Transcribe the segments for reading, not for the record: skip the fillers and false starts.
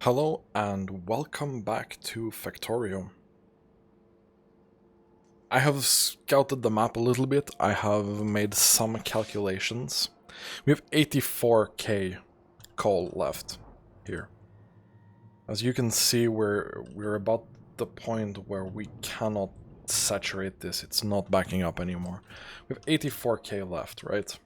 Hello and welcome back to Factorio. I have scouted the map a little bit, I have made some calculations. We have 84k coal left here. As you can see, we're about the point where we cannot saturate this, it's not backing up anymore. We have 84k left, right?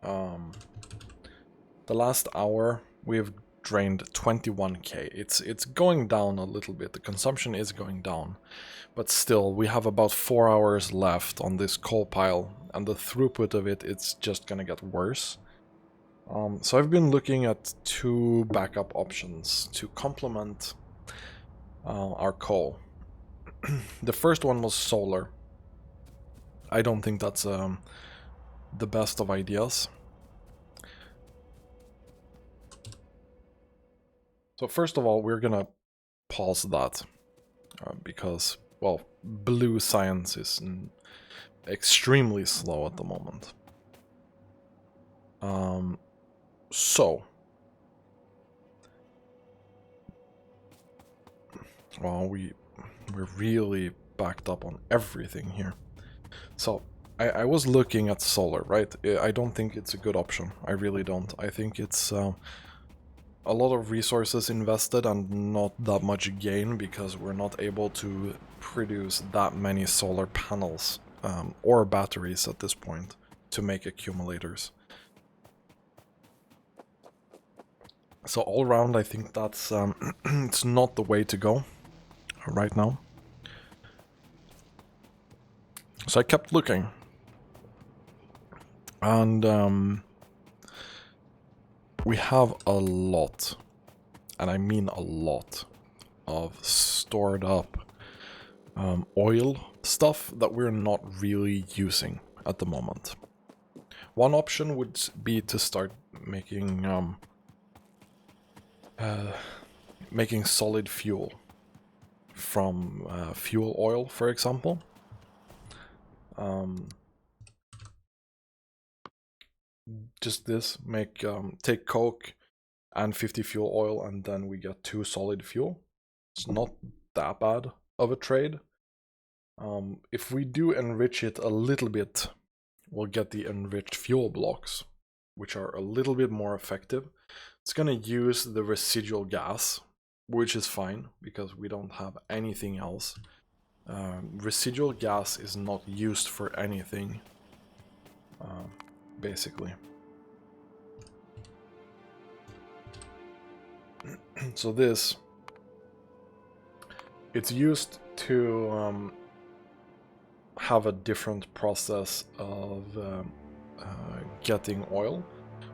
The last hour we've drained 21k. It's going down a little bit, the consumption is going down. But still, we have about 4 hours left on this coal pile, and the throughput of it's just gonna get worse. So I've been looking at two backup options to complement our coal. The first one was solar. I don't think that's the best of ideas. So first of all, we're gonna pause that because, well, blue science is extremely slow at the moment. Well, we're really backed up on everything here. So I was looking at solar, right? I don't think it's a good option. I really don't. I think it's a lot of resources invested and not that much gain because we're not able to produce that many solar panels or batteries at this point to make accumulators. So all around, I think that's it's not the way to go right now. So I kept looking, and we have a lot, and I mean a lot, of stored up oil stuff that we're not really using at the moment. One option would be to start making making solid fuel from fuel oil, for example. Just this, take coke and 50 fuel oil, and then we get 2 solid fuel. It's not that bad of a trade. If we do enrich it a little bit, we'll get the enriched fuel blocks, which are a little bit more effective. It's gonna use the residual gas, which is fine because we don't have anything else. Residual gas is not used for anything, basically. So this, it's used to have a different process of getting oil,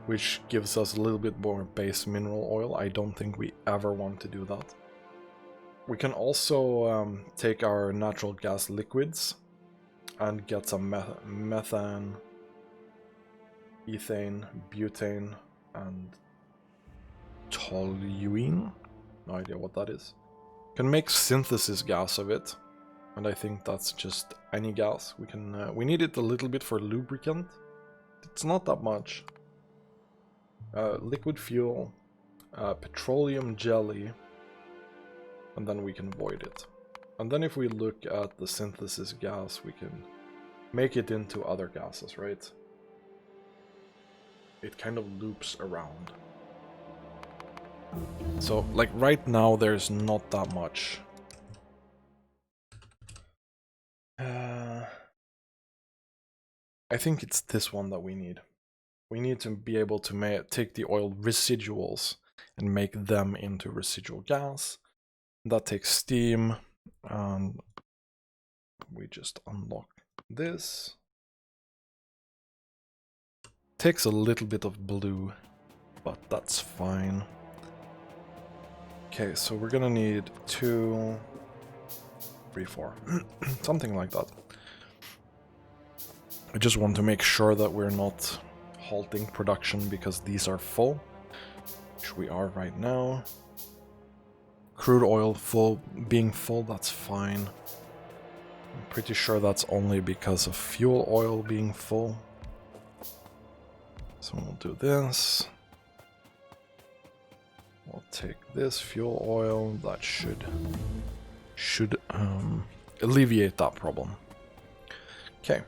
which gives us a little bit more base mineral oil. I don't think we ever want to do that. We can also take our natural gas liquids and get some methane, ethane, butane, and toluene. No idea what that is. Can make synthesis gas of it, and I think that's just any gas. We need it a little bit for lubricant. It's not that much. Liquid fuel, petroleum jelly, and then we can void it. And then if we look at the synthesis gas, we can make it into other gases, right? It kind of loops around. So, like, right now there's not that much. I think it's this one that we need. We need to be able to take the oil residuals and make them into residual gas. That takes steam, and we just unlock this. Takes a little bit of blue, but that's fine. Okay, so we're gonna need 2, 3, 4, something like that. I just want to make sure that we're not halting production because these are full, which we are right now. Crude oil being full, that's fine. I'm pretty sure that's only because of fuel oil being full. So we'll do this. We'll take this fuel oil. That should alleviate that problem. Okay.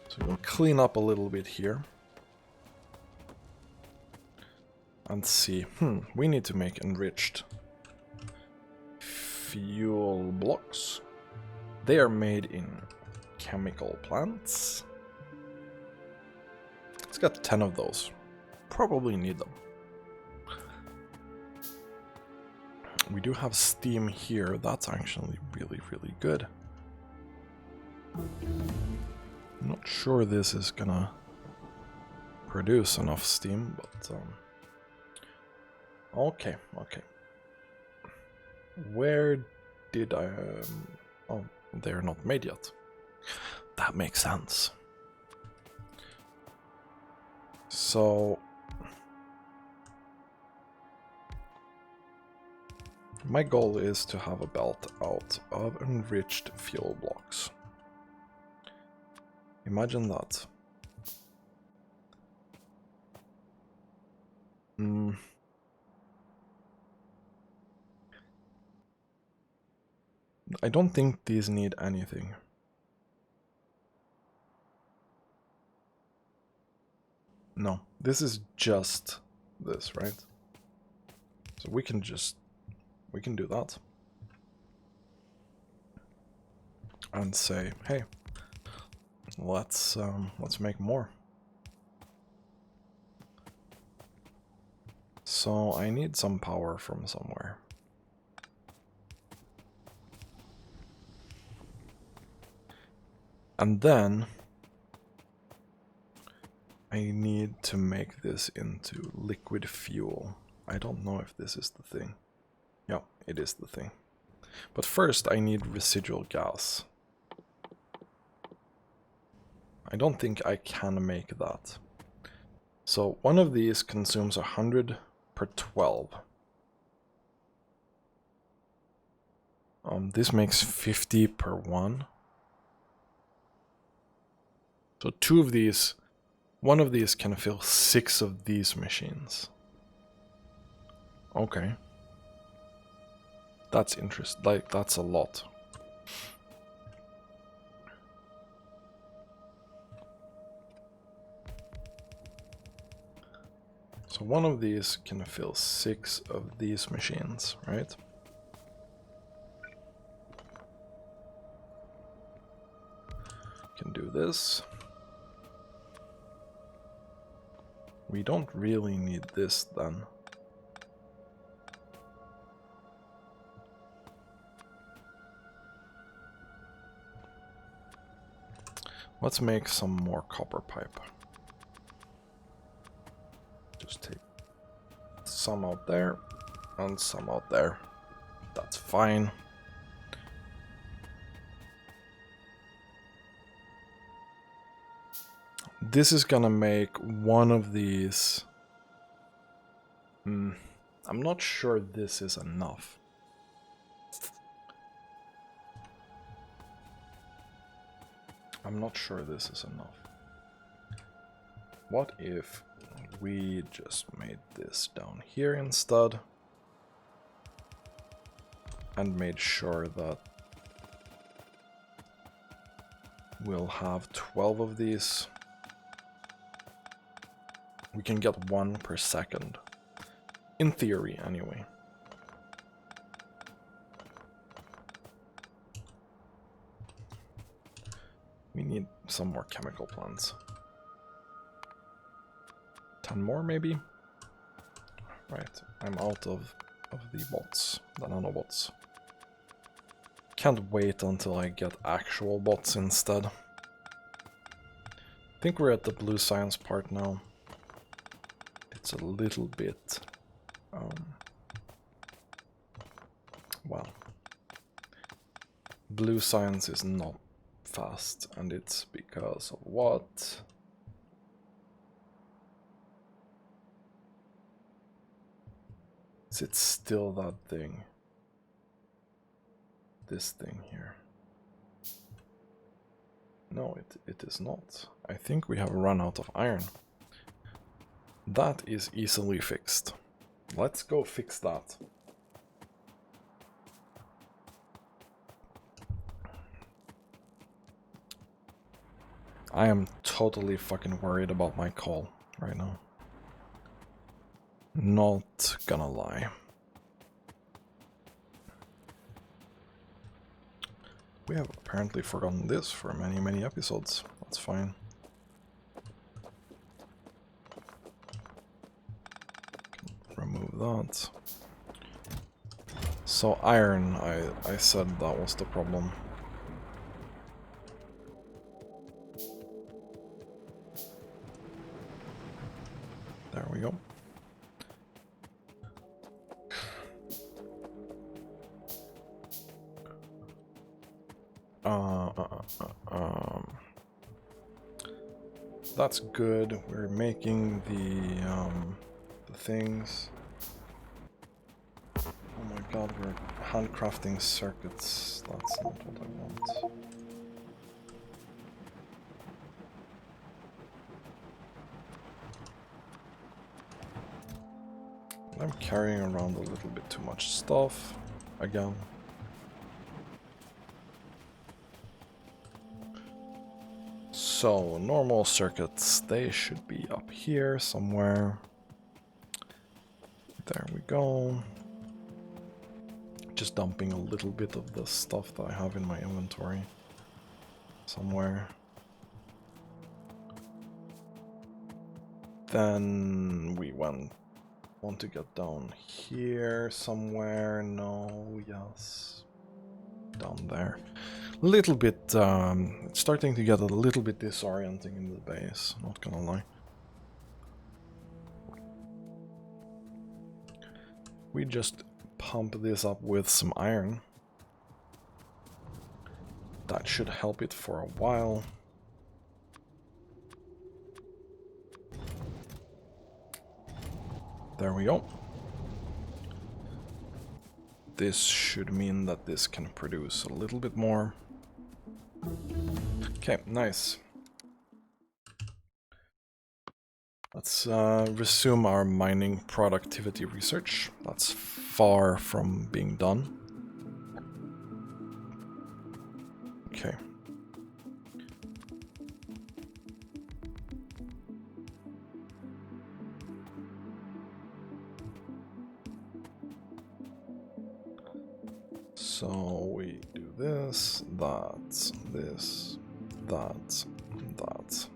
So we'll clean up a little bit here. And see, we need to make enriched fuel blocks. They are made in chemical plants. It's got 10 of those. Probably need them. We do have steam here. That's actually really, really good. I'm not sure this is gonna produce enough steam, but okay. Where did I... oh, they're not made yet. That makes sense. So... my goal is to have a belt out of enriched fuel blocks. Imagine that. I don't think these need anything. No, this is just this, right? So we can do that. And say, hey, let's make more. So I need some power from somewhere. And then I need to make this into liquid fuel. I don't know if this is the thing. Yeah, it is the thing. But first I need residual gas. I don't think I can make that. So one of these consumes 100 per 12. This makes 50 per 1. So two of these, one of these can fill 6 of these machines. Okay. That's interesting, like that's a lot. So one of these can fill 6 of these machines, right? Can do this. We don't really need this then. Let's make some more copper pipe. Just take some out there and some out there. That's fine. This is gonna make one of these. I'm not sure this is enough. I'm not sure this is enough. What if we just made this down here instead? And made sure that we'll have 12 of these. We can get 1 per second. In theory, anyway. We need some more chemical plants. 10 more, maybe? Right, I'm out of the bots, the nanobots. Can't wait until I get actual bots instead. I think we're at the blue science part now. It's a little bit... well... blue science is not fast, and it's because of what? Is it still that thing? This thing here? No, it is not. I think we have run out of iron. That is easily fixed. Let's go fix that. I am totally fucking worried about my coal right now. Not gonna lie. We have apparently forgotten this for many, many episodes. That's fine. Remove that. So iron, I said that was the problem. There we go. That's good. We're making the things. Oh my god, we're handcrafting circuits. That's not what I want. I'm carrying around a little bit too much stuff again. So, normal circuits, they should be up here somewhere. There we go. Just dumping a little bit of the stuff that I have in my inventory somewhere. Then we want to get down here somewhere. No, yes. Down there. Little bit, starting to get a little bit disorienting in the base, not gonna lie. We just pump this up with some iron. That should help it for a while. There we go. This should mean that this can produce a little bit more. Okay, nice. Let's resume our mining productivity research. That's far from being done. Okay. So we do this, that, this, that, that.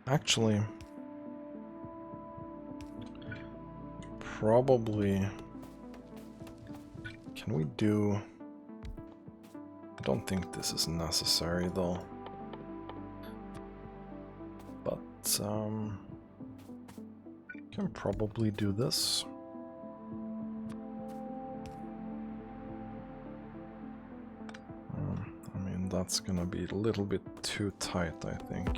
Actually, probably, can we do, I don't think this is necessary though, but can probably do this. I mean, that's gonna be a little bit too tight, I think.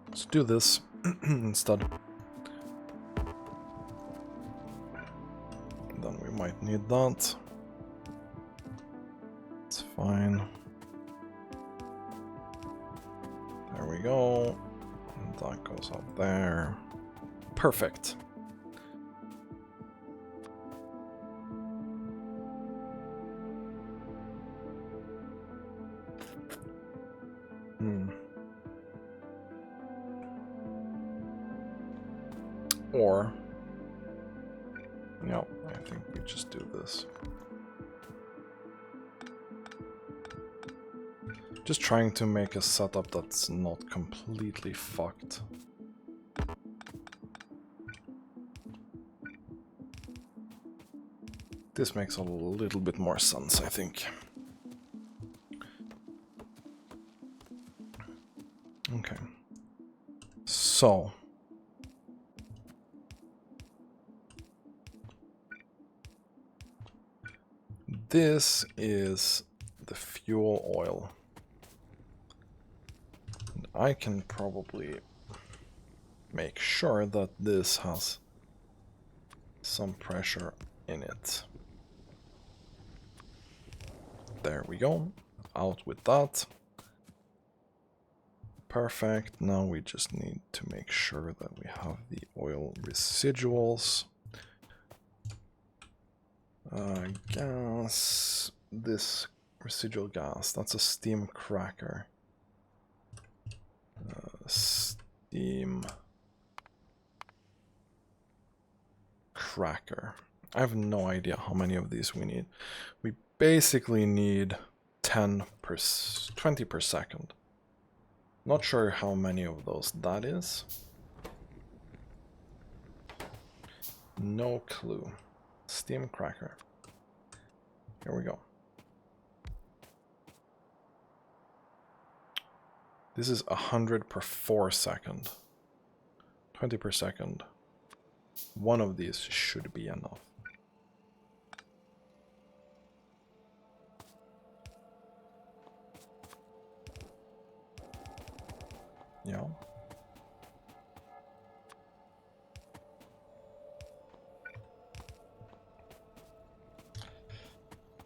Let's do this instead. Then we might need that. It's fine. There we go. And that goes up there. Perfect. Or, no, I think we just do this. Just trying to make a setup that's not completely fucked. This makes a little bit more sense, I think. Okay. So. This is the fuel oil. And I can probably make sure that this has some pressure in it. There we go. Out with that. Perfect. Now we just need to make sure that we have the oil residuals. Gas. This residual gas. That's a steam cracker. Steam cracker. I have no idea how many of these we need. We basically need 20 per second. Not sure how many of those that is. No clue. Steam cracker. Here we go. This is 100 per 4 second. 20 per second. One of these should be enough. Yeah.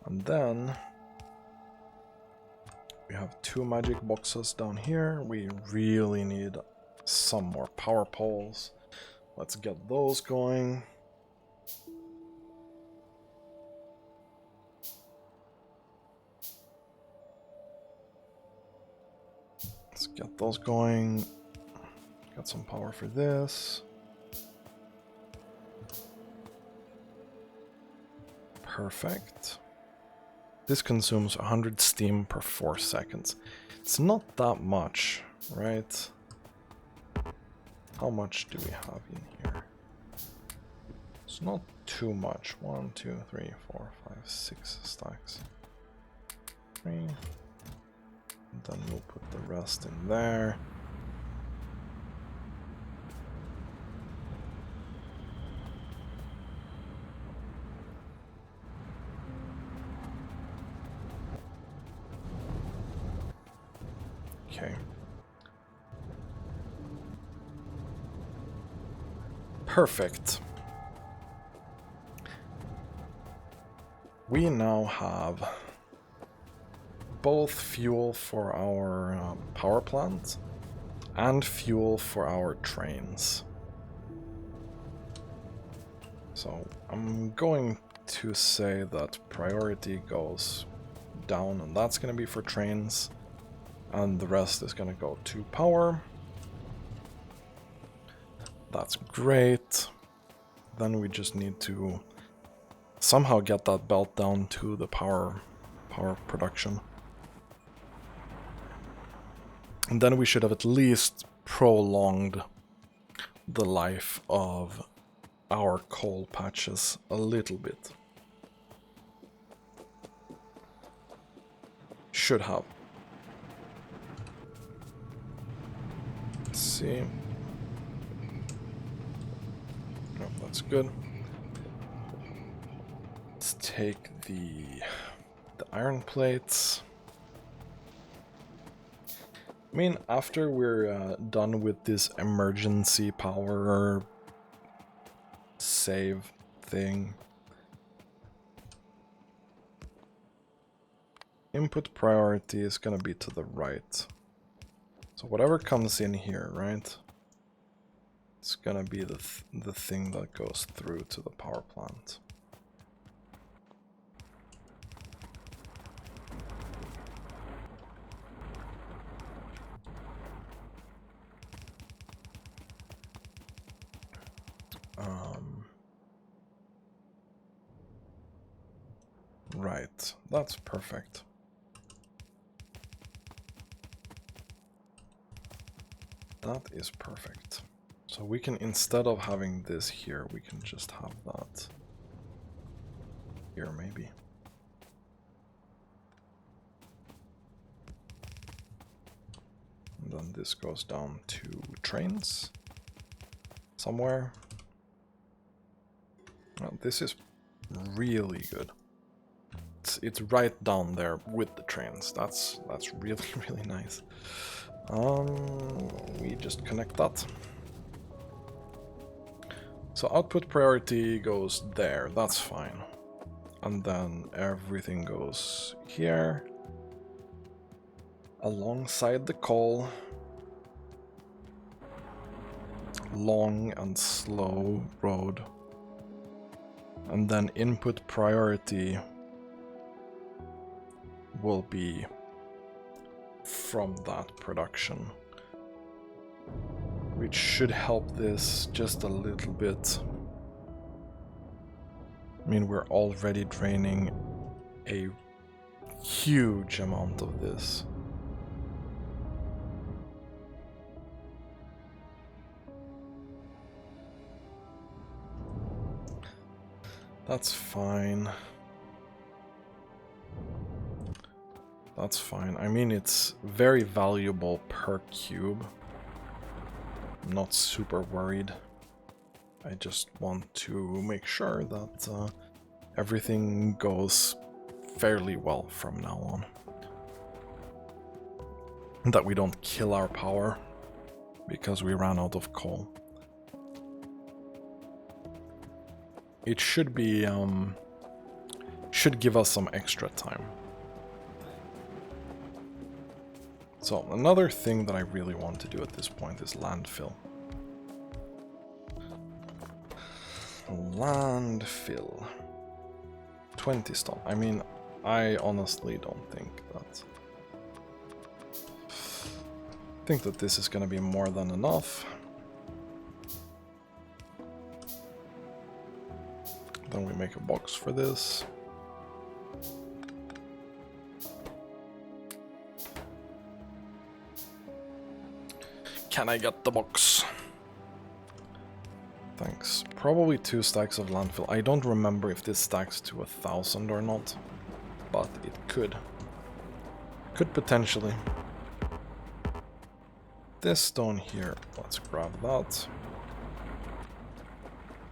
And then we have 2 magic boxes down here. We really need some more power poles. Let's get those going. Let's get those going. Got some power for this. Perfect. This consumes 100 steam per 4 seconds. It's not that much, right? How much do we have in here? It's not too much. 1, 2, 3, 4, 5, 6 stacks. 3. And then we'll put the rest in there. Okay. Perfect. We now have both fuel for our power plant and fuel for our trains. So I'm going to say that priority goes down, and that's going to be for trains, and the rest is going to go to power. That's great. Then we just need to somehow get that belt down to the power production. And then we should have at least prolonged the life of our coal patches a little bit. Should have. Let's see. No, that's good. Let's take the iron plates. I mean, after we're done with this emergency power save thing, input priority is gonna be to the right. So whatever comes in here, right? It's gonna be the thing that goes through to the power plant. Right, that's perfect. That is perfect. So we can, instead of having this here, we can just have that here maybe. And then this goes down to trains somewhere. Well, this is really good. It's right down there with the trains. That's really, really nice. We just connect that. So output priority goes there, that's fine. And then everything goes here, alongside the coal. Long and slow road. And then input priority will be from that production, which should help this just a little bit. I mean, we're already draining a huge amount of this. That's fine. That's fine. I mean, it's very valuable per cube. I'm not super worried. I just want to make sure that everything goes fairly well from now on. That we don't kill our power because we ran out of coal. It should be, should give us some extra time. So another thing that I really want to do at this point is landfill. Landfill. 20 stone. I mean, I honestly don't think that... I think that this is gonna be more than enough. Then we make a box for this. Can I get the box? Thanks. Probably 2 stacks of landfill. I don't remember if this stacks to 1,000 or not, but it could. Could potentially. This stone here, let's grab that.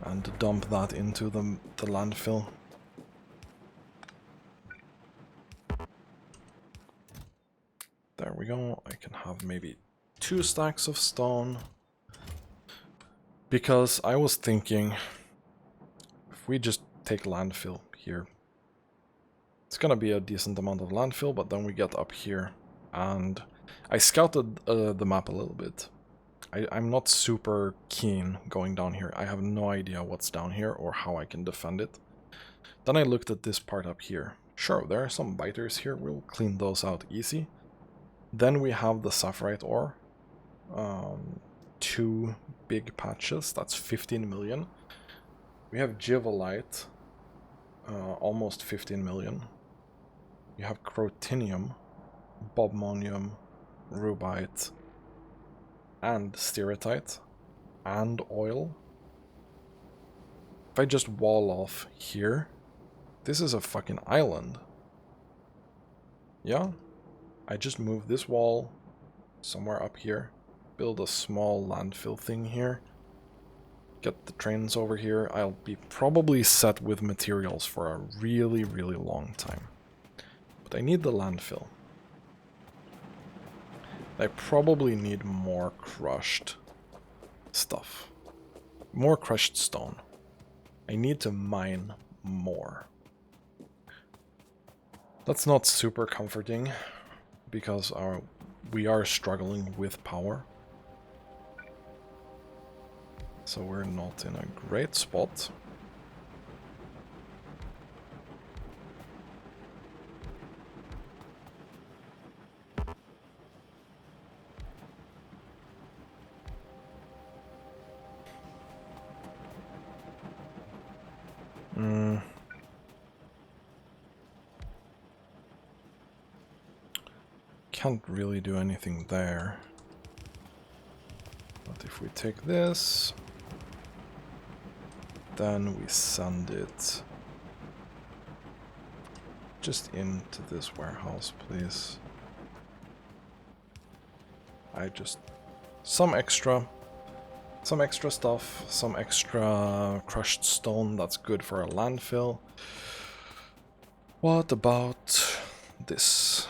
And dump that into the landfill. There we go. I can have maybe 2 stacks of stone. Because I was thinking, if we just take landfill here, it's gonna be a decent amount of landfill, but then we get up here, and I scouted the map a little bit. I'm not super keen going down here. I have no idea what's down here or how I can defend it. Then I looked at this part up here. Sure, there are some biters here. We'll clean those out easy. Then we have the sapphirite ore. 2 big patches. That's 15 million. We have Givolite. Almost 15 million. You have Crotinium, Bobmonium, Rubite, and Stereotite, and oil. If I just wall off here, this is a fucking island. Yeah, I just move this wall somewhere up here, build a small landfill thing here, get the trains over here. I'll be probably set with materials for a really, really long time. But I need the landfill. I probably need more crushed stuff. More crushed stone. I need to mine more. That's not super comforting, because we are struggling with power. So we're not in a great spot. Can't really do anything there. But if we take this, then we send it just into this warehouse, please. Some extra stuff, some extra crushed stone that's good for a landfill. What about this?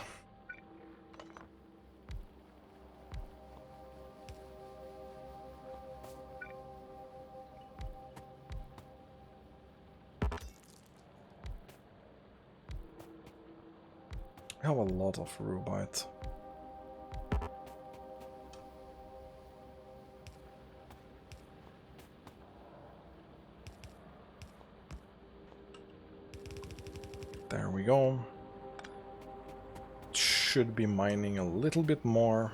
We have a lot of rubite. There we go. Should be mining a little bit more.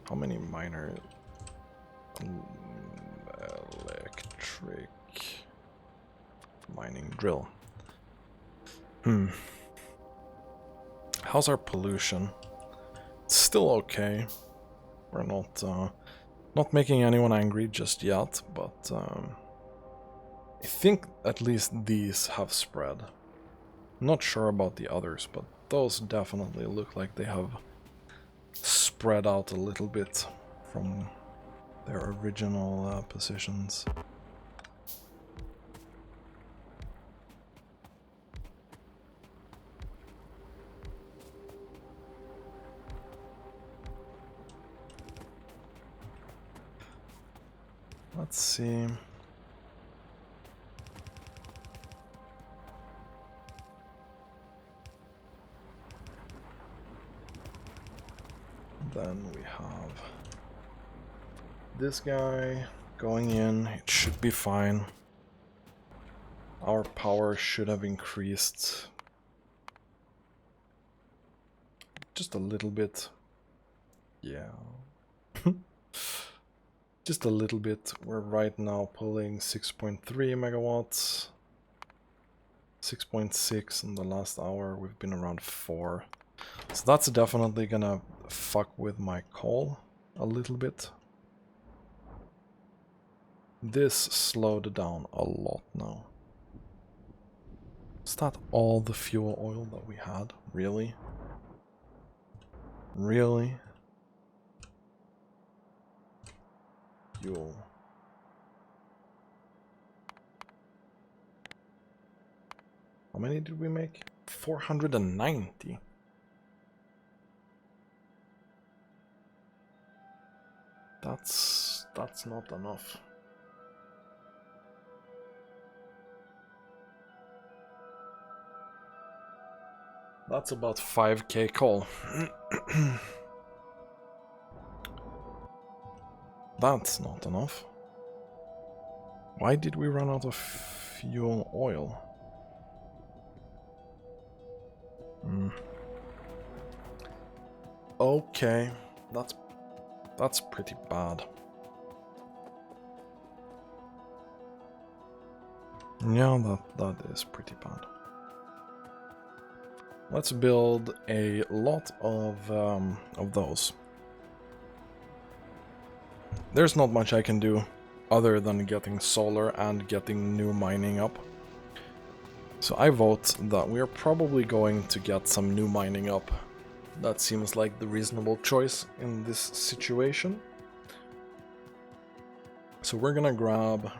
How many miners? Electric mining drill. How's our pollution? It's still okay. We're not making anyone angry just yet, but I think at least these have spread. Not sure about the others, but those definitely look like they have spread out a little bit from their original positions. Let's see. Then we have this guy going in. It should be fine. Our power should have increased just a little bit. Yeah. Just a little bit. We're right now pulling 6.3 megawatts. 6.6 in the last hour. We've been around 4. So that's definitely gonna fuck with my call a little bit. This slowed down a lot now. Is that all the fuel oil that we had? Really? Really? Fuel. How many did we make? 490. That's not enough. That's about 5k coal. That's not enough. Why did we run out of fuel oil? Okay, that's pretty bad. Yeah, that is pretty bad. Let's build a lot of those. There's not much I can do other than getting solar and getting new mining up. So I vote that we are probably going to get some new mining up. That seems like the reasonable choice in this situation. So we're gonna grab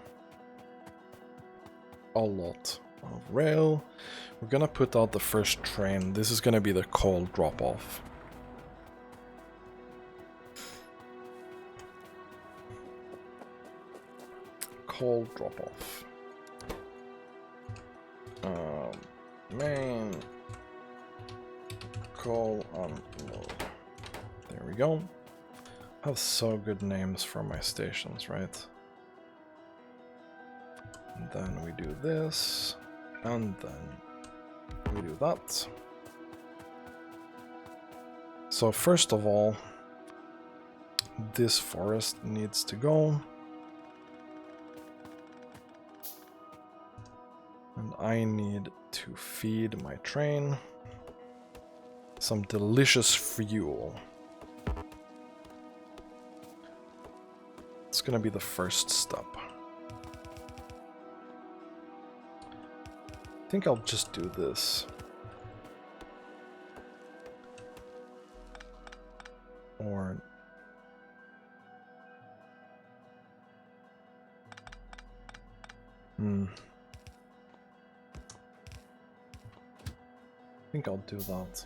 a lot of rail. We're gonna put out the first train. This is gonna be the coal drop-off. Coal drop-off. Main coal unload. There we go. I have so good names for my stations, right? And then we do this, and then we do that. So first of all, this forest needs to go. And I need to feed my train some delicious fuel. It's gonna be the first step. I think I'll just do this. Or... I think I'll do that.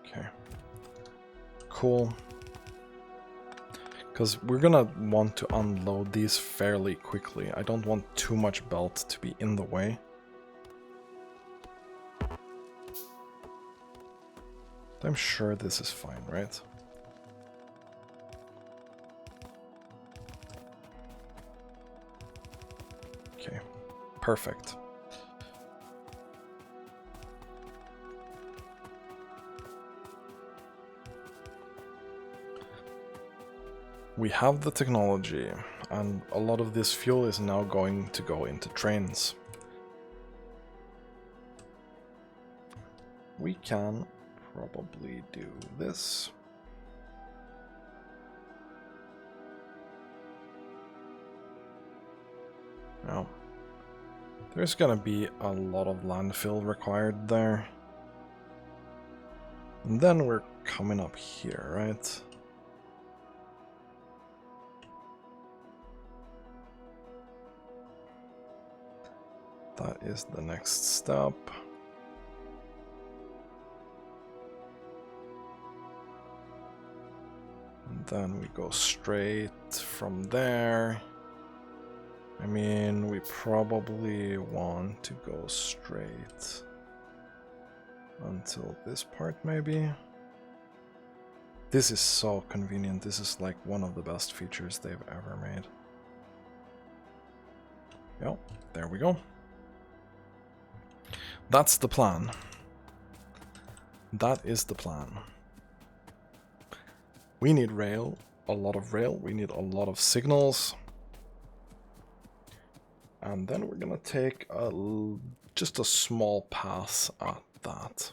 Okay. Cool. Because we're gonna want to unload these fairly quickly. I don't want too much belt to be in the way. I'm sure this is fine, right? Okay, perfect. We have the technology, and a lot of this fuel is now going to go into trains. We can probably do this. Now, there's gonna be a lot of landfill required there. And then we're coming up here, right? That is the next step. And then we go straight from there. I mean, we probably want to go straight until this part, maybe. This is so convenient. This is like one of the best features they've ever made. Yep, there we go. That's the plan. That is the plan. We need rail, a lot of rail. We need a lot of signals. And then we're gonna take just a small pass at that.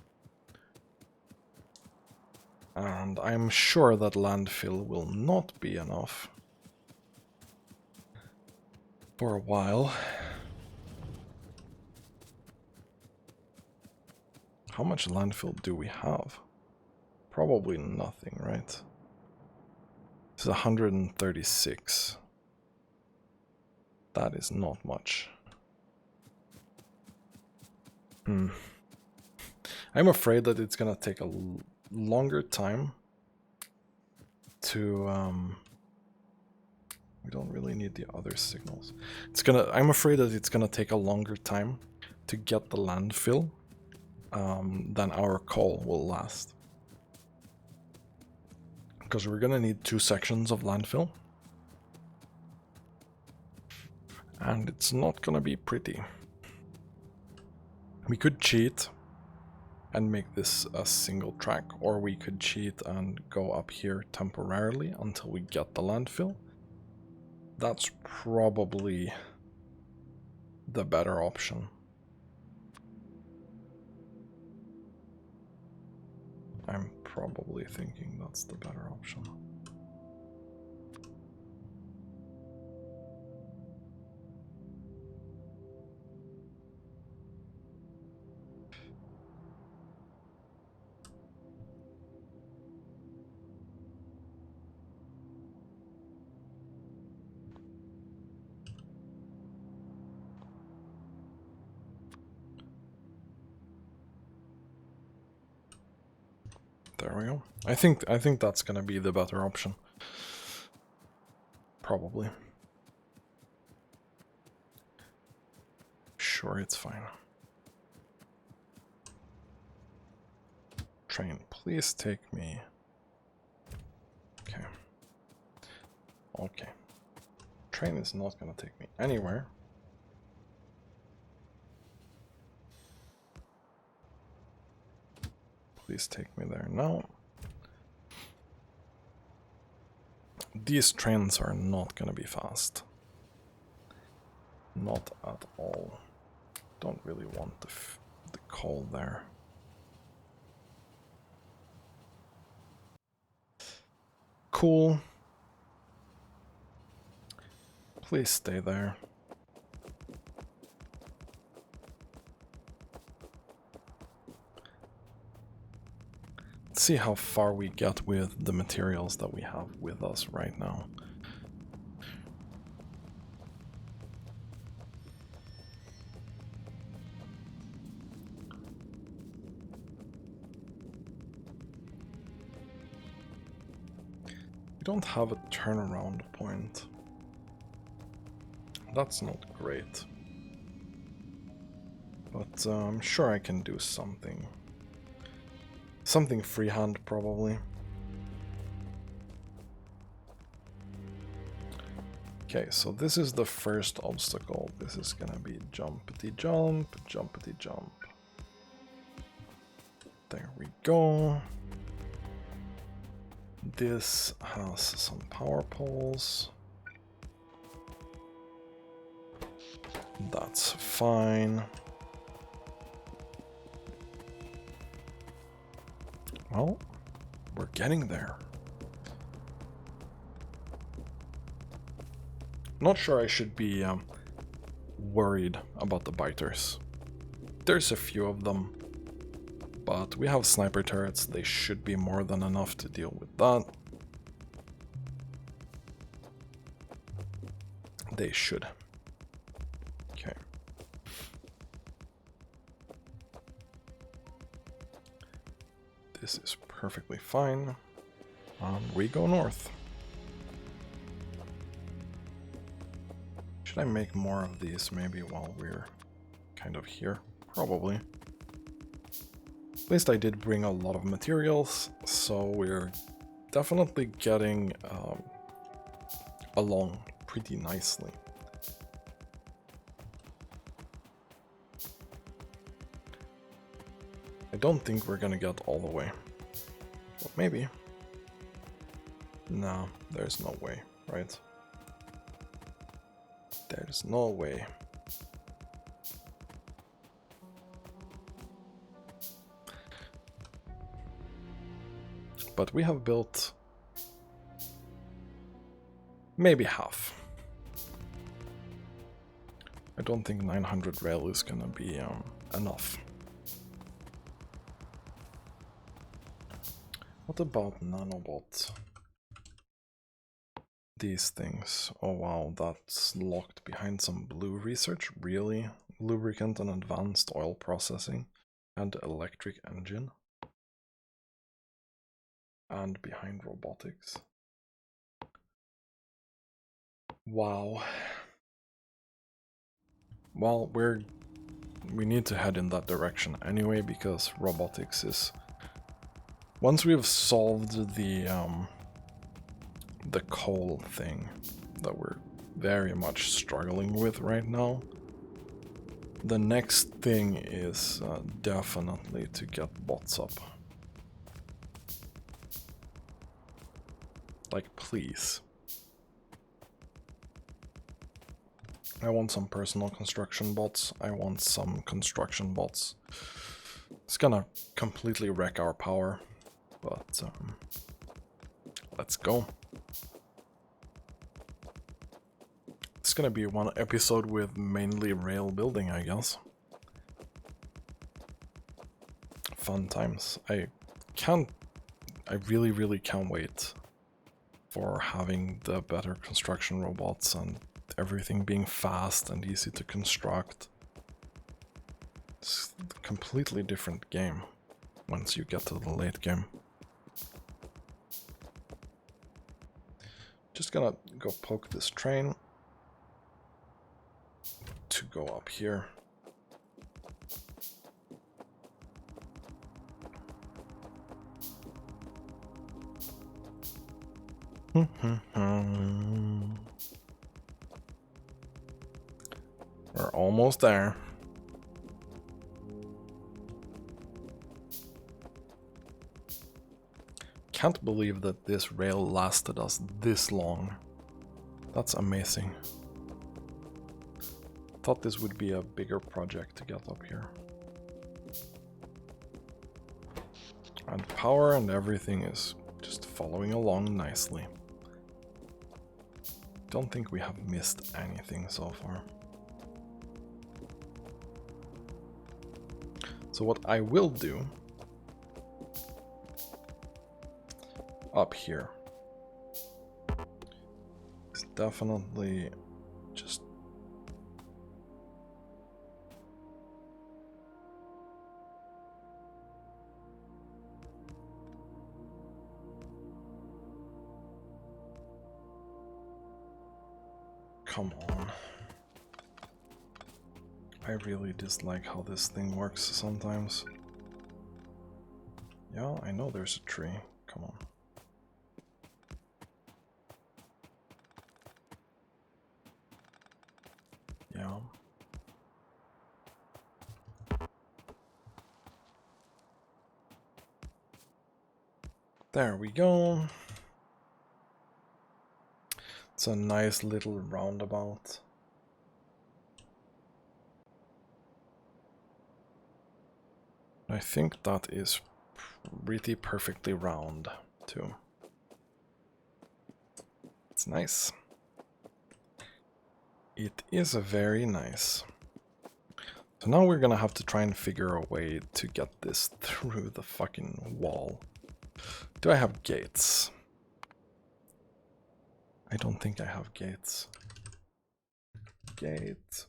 And I'm sure that landfill will not be enough for a while. How much landfill do we have? Probably nothing, right? This is 136. That is not much. I'm afraid that it's gonna take a longer time to we don't really need the other signals. I'm afraid that it's gonna take a longer time to get the landfill than our coal will last. Because we're gonna need 2 sections of landfill. And it's not gonna be pretty. We could cheat and make this a single track, or we could cheat and go up here temporarily until we get the landfill. That's probably the better option. I'm probably thinking that's the better option. There we go. I think that's gonna be the better option. Probably. Sure, it's fine. Train, please take me. Okay. Okay. Train is not gonna take me anywhere. Please take me there now. These trains are not gonna be fast. Not at all. Don't really want the coal there. Cool. Please stay there. Let's see how far we get with the materials that we have with us right now. We don't have a turnaround point. That's not great. But I'm sure I can do something. Something freehand, probably. Okay, so this is the first obstacle. This is gonna be jumpity jump, jumpity jump. There we go. This has some power poles. That's fine. Well, we're getting there. Not sure I should be worried about the biters. There's a few of them, but we have sniper turrets. They should be more than enough to deal with that. They should. Okay. This is perfectly fine. We go north. Should I make more of these maybe while we're kind of here? Probably. At least I did bring a lot of materials, so we're definitely getting along pretty nicely. I don't think we're gonna get all the way. Well, maybe. No, there's no way, right? There's no way. But we have built maybe half. I don't think 900 rail is gonna be enough. What about nanobots? These things. Oh wow, that's locked behind some blue research. Really? Lubricant and advanced oil processing and electric engine. And behind robotics. Wow. Well, we need to head in that direction anyway, because robotics is... Once we've solved the coal thing that we're very much struggling with right now, the next thing is definitely to get bots up. Like, please. I want some personal construction bots. I want some construction bots. It's gonna completely wreck our power, but let's go. It's gonna be one episode with mainly rail building, I guess. Fun times. I really can't wait for having the better construction robots and everything being fast and easy to construct. It's a completely different game once you get to the late game. Just gonna go poke this train to go up here. We're almost there. Can't believe that this rail lasted us this long. That's amazing. Thought this would be a bigger project to get up here. And power and everything is just following along nicely. Don't think we have missed anything so far. So what I will do up here is definitely just come on. I really dislike how this thing works sometimes. Yeah, I know there's a tree. Come on. Yeah. There we go. It's a nice little roundabout. I think that is pretty perfectly round too. It's nice. It is very nice. So now we're gonna have to try and figure a way to get this through the fucking wall. Do I have gates? I don't think I have gates. Gate.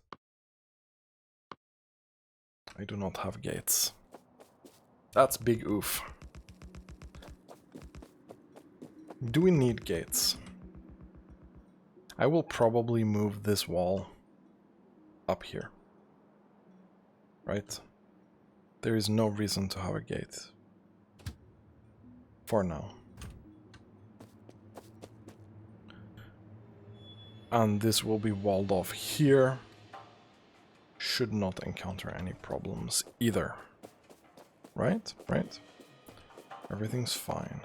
I do not have gates. That's big oof. Do we need gates? I will probably move this wall up here. Right? There is no reason to have a gate. For now. And this will be walled off here. Should not encounter any problems either. Right? Right? Everything's fine.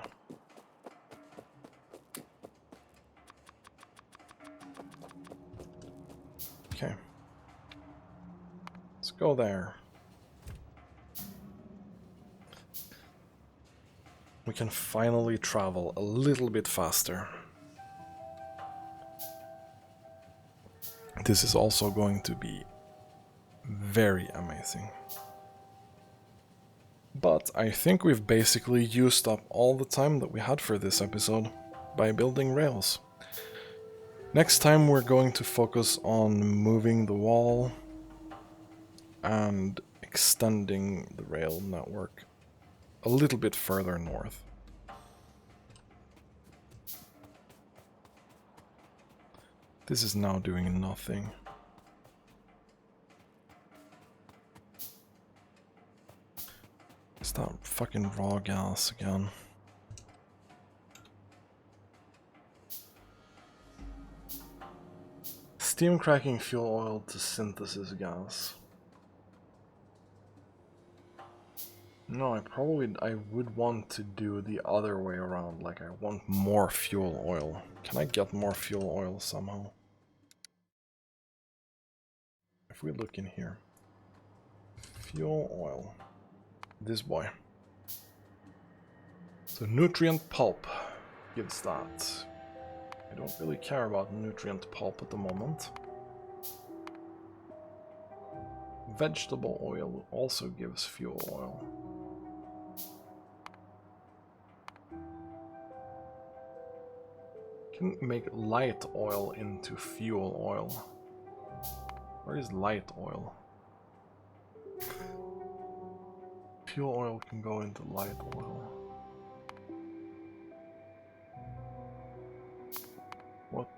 Okay. Let's go there. We can finally travel a little bit faster. This is also going to be very amazing. But I think we've basically used up all the time that we had for this episode by building rails. Next time we're going to focus on moving the wall and extending the rail network a little bit further north. This is now doing nothing. Is that fucking raw gas again? Steam cracking fuel oil to synthesis gas. No, I would want to do the other way around, like I want more fuel oil. Can I get more fuel oil somehow? If we look in here. Fuel oil. This boy. So nutrient pulp gives that. I don't really care about nutrient pulp at the moment. Vegetable oil also gives fuel oil. Can make light oil into fuel oil. Where is light oil? Fuel oil can go into light oil. What?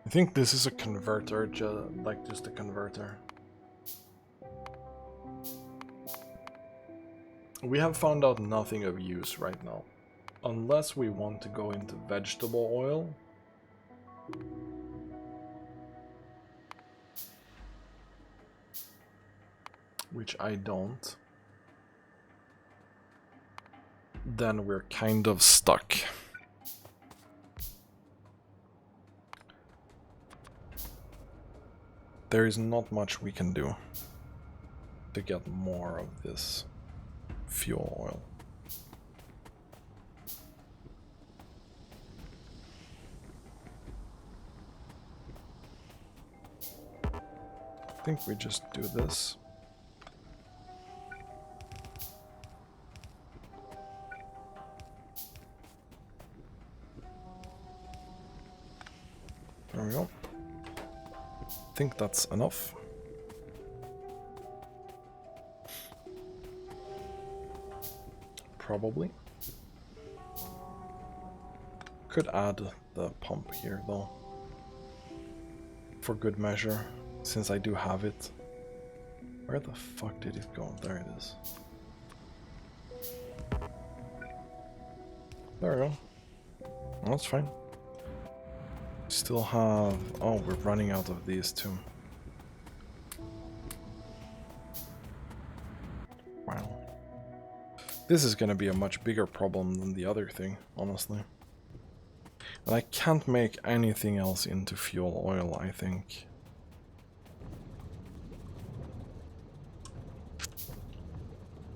I think this is a converter, just a converter. We have found out nothing of use right now. Unless we want to go into vegetable oil. Which I don't. Then we're kind of stuck. There is not much we can do to get more of this fuel oil. I think we just do this. There we go. I think that's enough. Probably. Could add the pump here though. For good measure, since I do have it. Where the fuck did it go? There it is. There we go. That's fine. Still have... Oh, we're running out of these too. Wow. This is gonna be a much bigger problem than the other thing, honestly. And I can't make anything else into fuel oil, I think.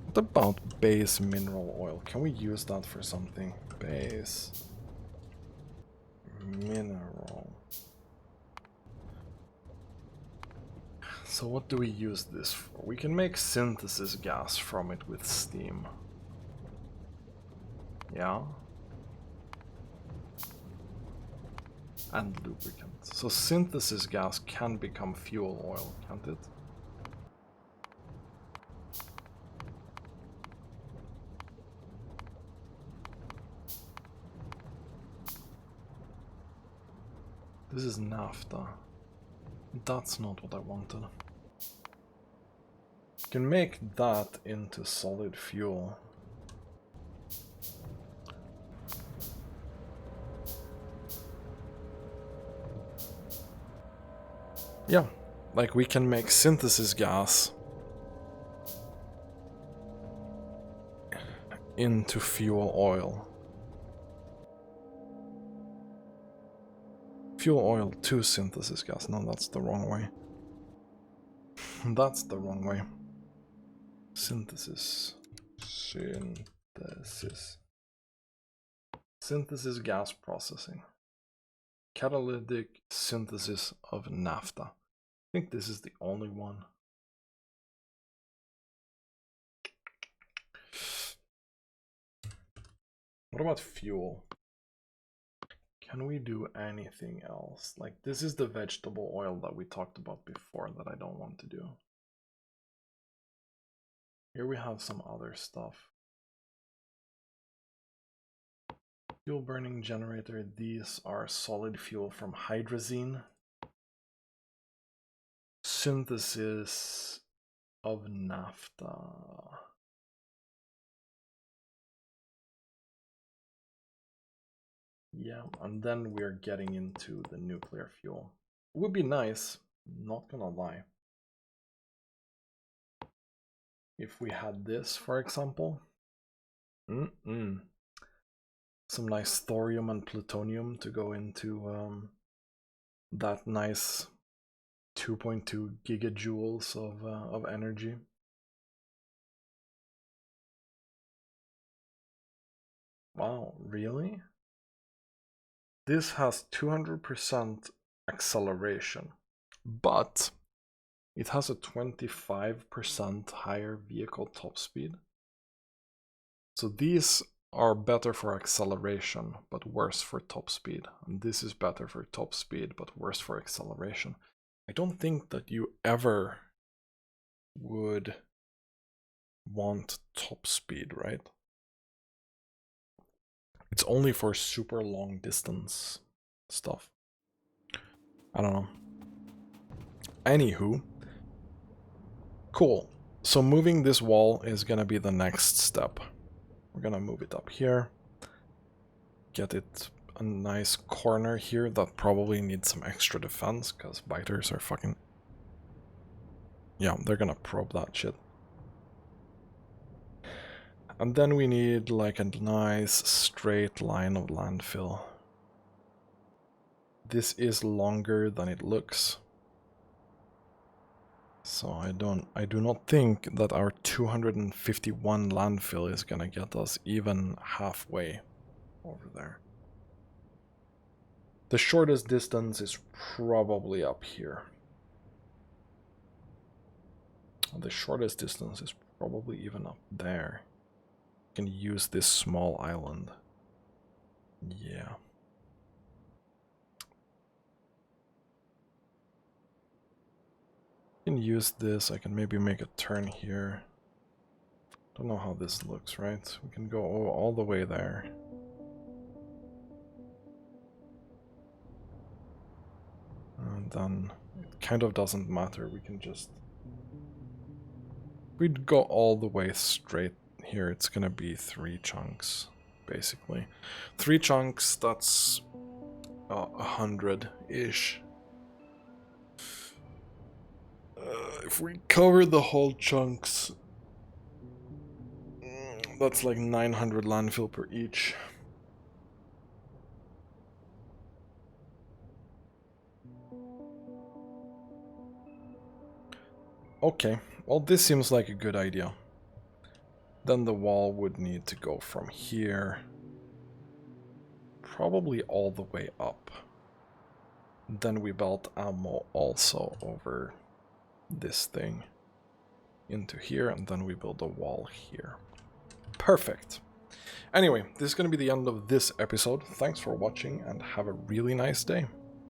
What about base mineral oil? Can we use that for something? Base mineral. So what do we use this for? We can make synthesis gas from it with steam. Yeah. And lubricant. So synthesis gas can become fuel oil, can't it? This is naphtha. That's not what I wanted. You can make that into solid fuel. Yeah, like we can make synthesis gas into fuel oil. Fuel oil to synthesis gas. No, that's the wrong way. That's the wrong way. Synthesis. Synthesis gas processing. Catalytic synthesis of naphtha. I think this is the only one. What about fuel? Can we do anything else? Like, this is the vegetable oil that we talked about before that I don't want to do. Here we have some other stuff. Fuel burning generator. These are solid fuel from hydrazine. Synthesis of naphtha. Yeah, and then we're getting into the nuclear fuel. It would be nice, not gonna lie. If we had this, for example. Some nice thorium and plutonium to go into that nice 2.2 gigajoules of energy. Wow, really? This has 200% acceleration, but it has a 25% higher vehicle top speed. So these are better for acceleration, but worse for top speed. And this is better for top speed, but worse for acceleration. I don't think that you ever would want top speed, right? It's only for super long distance stuff. I don't know. Anywho. Cool. So moving this wall is gonna be the next step. We're gonna move it up here. Get it a nice corner here that probably needs some extra defense, because biters are fucking... Yeah, they're gonna probe that shit. And then we need like a nice straight line of landfill. This is longer than it looks. So I do not think that our 251 landfill is gonna get us even halfway over there. The shortest distance is probably up here. The shortest distance is probably even up there. Can use this small island. Yeah. I can use this. I can maybe make a turn here. Don't know how this looks, right? We can go all the way there. And then it kind of doesn't matter, we can just... We'd go all the way straight here, it's gonna be 3 chunks, basically. 3 chunks, that's 100-ish. If we cover the whole chunks, that's like 900 landfill per each. Okay, well this seems like a good idea. Then the wall would need to go from here, probably all the way up. Then we belt ammo also over this thing into here, and then we build a wall here. Perfect. Anyway, this is going to be the end of this episode. Thanks for watching and have a really nice day.